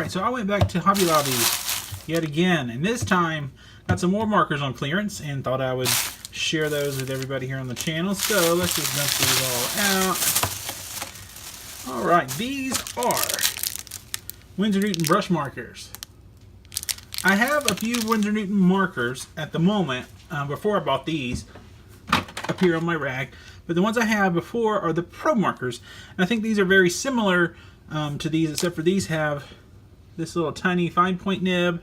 Alright, so I went back to Hobby Lobby yet again, and this time got some more markers on clearance and thought I would share those with everybody here on the channel. So let's just dump these all out. Alright, these are Winsor Newton brush markers. I have a few Winsor Newton markers at the moment, before I bought these, up here on my rack. But the ones I have before are the Pro markers. And I think these are very similar to these, except for these have this little tiny fine point nib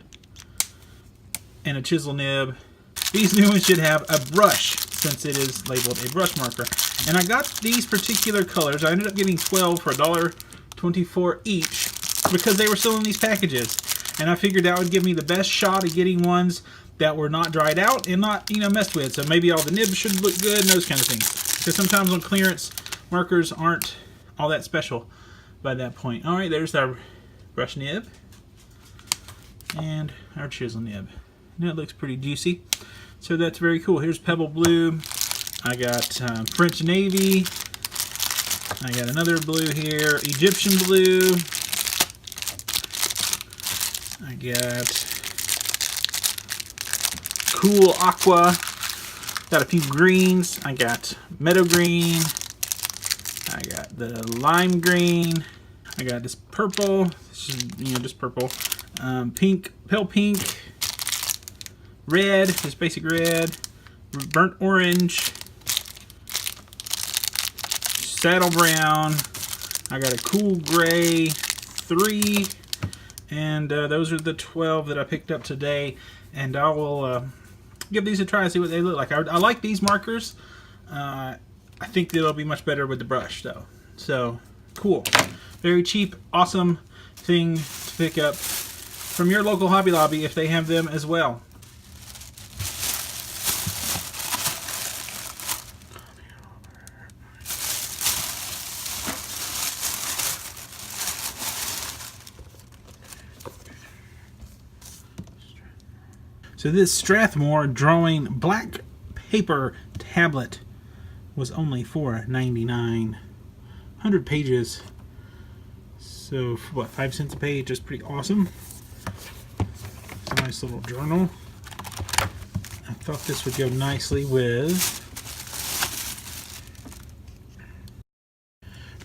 and a chisel nib. These new ones should have a brush, since it is labeled a brush marker. And I got these particular colors. I ended up getting 12 for $1.24 each because they were still in these packages. And I figured that would give me the best shot of getting ones that were not dried out and not, messed with. So maybe all the nibs should look good and those kind of things. Because sometimes on clearance, markers aren't all that special by that point. Alright, there's our brush nib and our chisel nib. And that looks pretty juicy. So that's very cool. Here's Pebble Blue. I got French Navy. I got another blue here. Egyptian Blue. I got Cool Aqua. Got a few greens. I got Meadow Green. I got the Lime Green. I got this purple. This is, just purple. Pink, pale pink. Red, just basic red. Burnt orange. Saddle brown. I got a cool gray 3. And those are the 12 that I picked up today. And I will give these a try and see what they look like. I like these markers. I think they'll be much better with the brush though. So cool. Very cheap, awesome thing to pick up from your local Hobby Lobby if they have them as well. So this Strathmore drawing black paper tablet was only $4.99. 100 pages. So what, 5 cents a page is pretty awesome. It's a nice little journal. I thought this would go nicely with,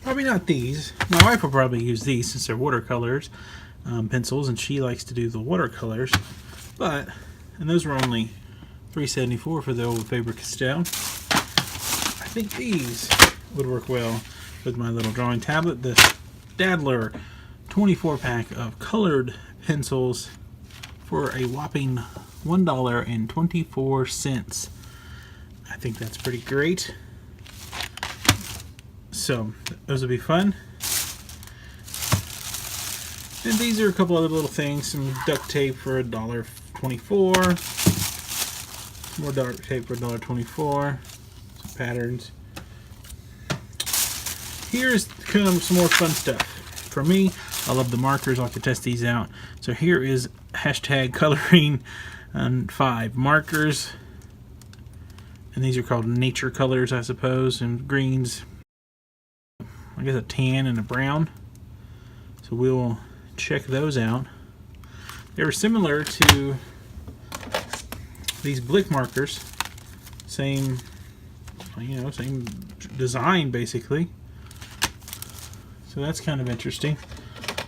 probably not these. My wife will probably use these since they're watercolors, pencils, and she likes to do the watercolors. And those were only $3.74 for the old Faber-Castell. I think these would work well with my little drawing tablet. The Staedtler 24-pack of colored pencils for a whopping $1.24. I think that's pretty great. So those would be fun. And these are a couple other little things. Some duct tape for $1.24. More duct tape for $1.24. Some patterns. Here's kind of some more fun stuff. For me, I love the markers. I like to test these out. So here is hashtag coloring 5 markers. And these are called nature colors, I suppose. And greens. I guess a tan and a brown. So we'll check those out. They were similar to these Blick markers. Same, same design basically. So that's kind of interesting.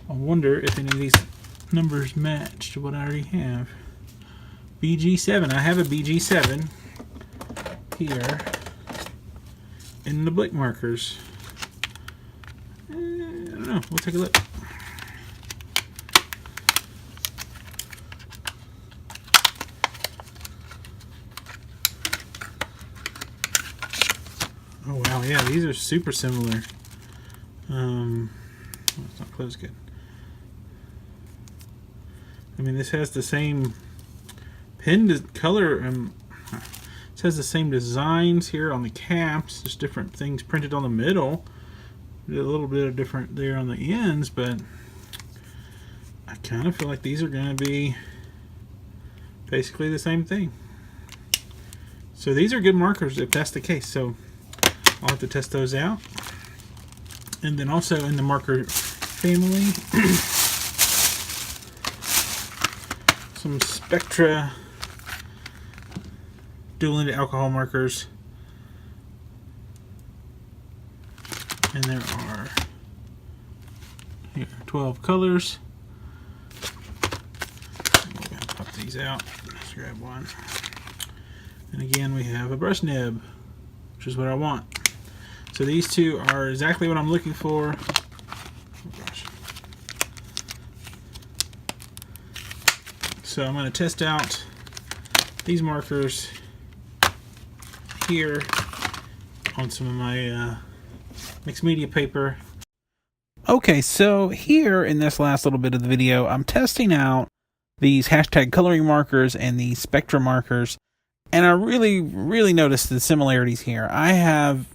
I wonder if any of these numbers match to what I already have. BG7. I have a BG7 here in the Blick markers. I don't know. We'll take a look. Oh wow, yeah, these are super similar. It's not closed good. I mean, this has the same pen color, it has the same designs here on the caps, just different things printed on the middle. A little bit of different there on the ends, but I kind of feel like these are going to be basically the same thing. So these are good markers if that's the case. So I'll have to test those out. And then also in the marker family, some Spectra dual-ended alcohol markers. And there are here 12 colors. We're going to pop these out. Let's grab one. And again, we have a brush nib, which is what I want. So these two are exactly what I'm looking for. Oh gosh. So I'm going to test out these markers here on some of my mixed media paper. Okay, so here in this last little bit of the video, I'm testing out these hashtag coloring markers and these Spectra markers, and I really noticed the similarities here. I have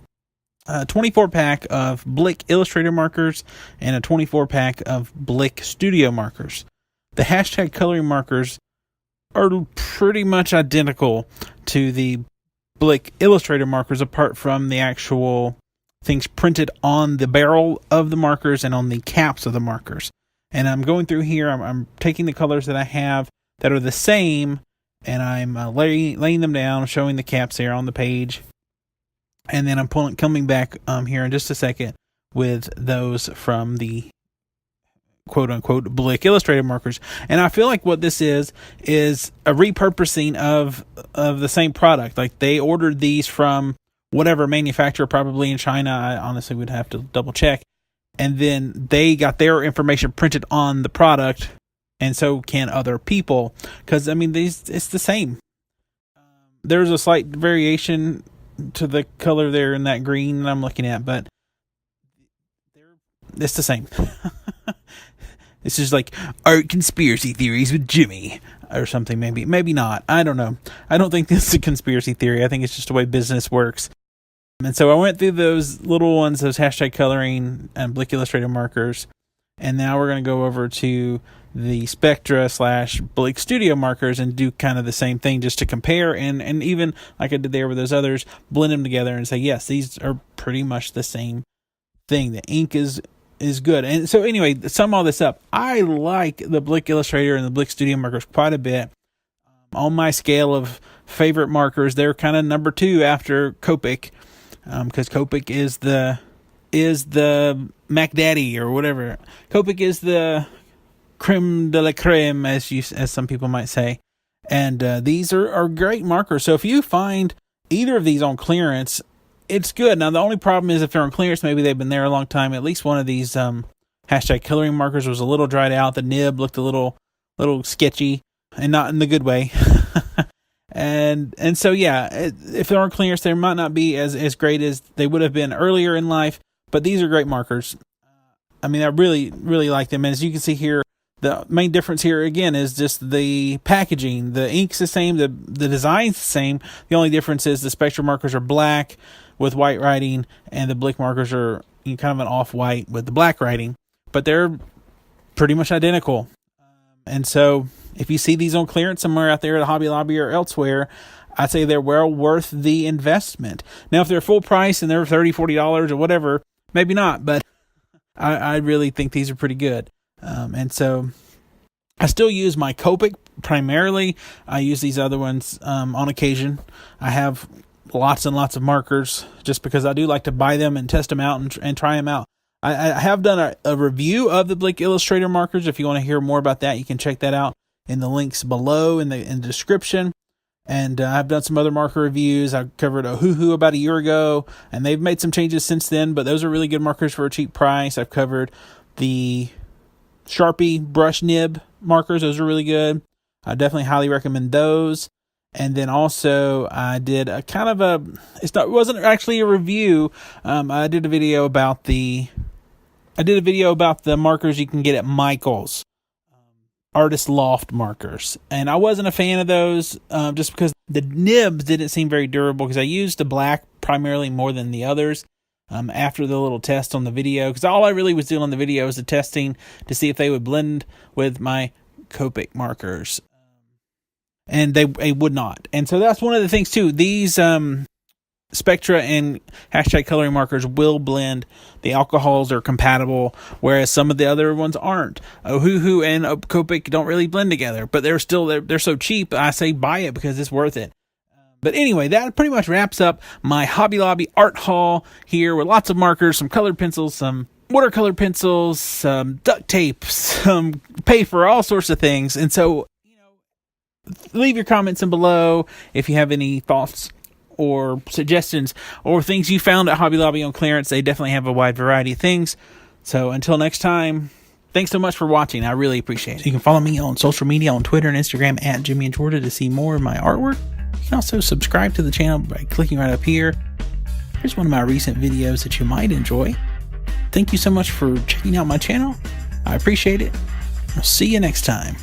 a 24 pack of Blick Illustrator markers and a 24 pack of Blick Studio markers. The hashtag coloring markers are pretty much identical to the Blick Illustrator markers, apart from the actual things printed on the barrel of the markers and on the caps of the markers. And I'm going through here, I'm taking the colors that I have that are the same, and I'm laying them down, showing the caps there on the page. And then I'm coming back here in just a second with those from the quote-unquote Blick Illustrator markers. And I feel like what this is a repurposing of the same product. Like, they ordered these from whatever manufacturer, probably in China. I honestly would have to double check. And then they got their information printed on the product, and so can other people. Because, I mean, it's the same. There's a slight variation to the color there in that green that I'm looking at, but it's the same. It's just like art conspiracy theories with Jimmy or something. Maybe not. I don't know. I don't think this is a conspiracy theory. I think it's just the way business works. And so I went through those little ones, those hashtag coloring and Blick Illustrator markers. And now we're going to go over to the Spectra / Blick Studio markers and do kind of the same thing, just to compare and even like I did there with those others, blend them together and say, yes, these are pretty much the same thing. The ink is good. And so anyway, to sum all this up, I like the Blick Illustrator and the Blick Studio markers quite a bit. On my scale of favorite markers, they're kind of number 2 after COPIC, because COPIC is the Mac Daddy or whatever. COPIC is the creme de la creme, as some people might say. And these are great markers. So if you find either of these on clearance, it's good. Now, the only problem is if they're on clearance, maybe they've been there a long time. At least one of these hashtag coloring markers was a little dried out. The nib looked a little sketchy, and not in the good way. and so, yeah, if they're on clearance, they might not be as great as they would have been earlier in life. But these are great markers. I mean, I really like them. And as you can see here, the main difference here, again, is just the packaging. The ink's the same. The design's the same. The only difference is the Spectra markers are black with white writing, and the Blick markers are kind of an off-white with the black writing. But they're pretty much identical. And so if you see these on clearance somewhere out there at a Hobby Lobby or elsewhere, I'd say they're well worth the investment. Now, if they're full price and they're $30, $40 or whatever, maybe not. But I really think these are pretty good. And so I still use my COPIC primarily. I use these other ones on occasion. I have lots and lots of markers just because I do like to buy them and test them out and try them out. I have done a review of the Blick Illustrator markers. If you want to hear more about that, you can check that out in the links below in the description. And I've done some other marker reviews. I covered OHUHU about a year ago, and they've made some changes since then, but those are really good markers for a cheap price. I've covered the SHARPIE brush nib markers. Those are really good. I definitely highly recommend those. And then also I did a kind of it wasn't actually a review. I did a video about the markers you can get at Michael's, Artist Loft markers. And I wasn't a fan of those just because the nibs didn't seem very durable, because I used the black primarily more than the others. After the little test on the video, because all I really was doing on the video was the testing to see if they would blend with my COPIC markers, and they would not. And so that's one of the things too. These Spectra and hashtag coloring markers will blend. The alcohols are compatible, whereas some of the other ones aren't. OHUHU and COPIC don't really blend together, but they're so cheap. I say buy it because it's worth it. But anyway, that pretty much wraps up my Hobby Lobby art haul here with lots of markers, some colored pencils, some watercolor pencils, some duct tape, some paper, all sorts of things. And so, leave your comments in below if you have any thoughts or suggestions or things you found at Hobby Lobby on clearance. They definitely have a wide variety of things. So until next time, thanks so much for watching. I really appreciate it. You can follow me on social media on Twitter and Instagram at Jimmy and Georgia to see more of my artwork. You can also subscribe to the channel by clicking right up here. Here's one of my recent videos that you might enjoy. Thank you so much for checking out my channel. I appreciate it. I'll see you next time.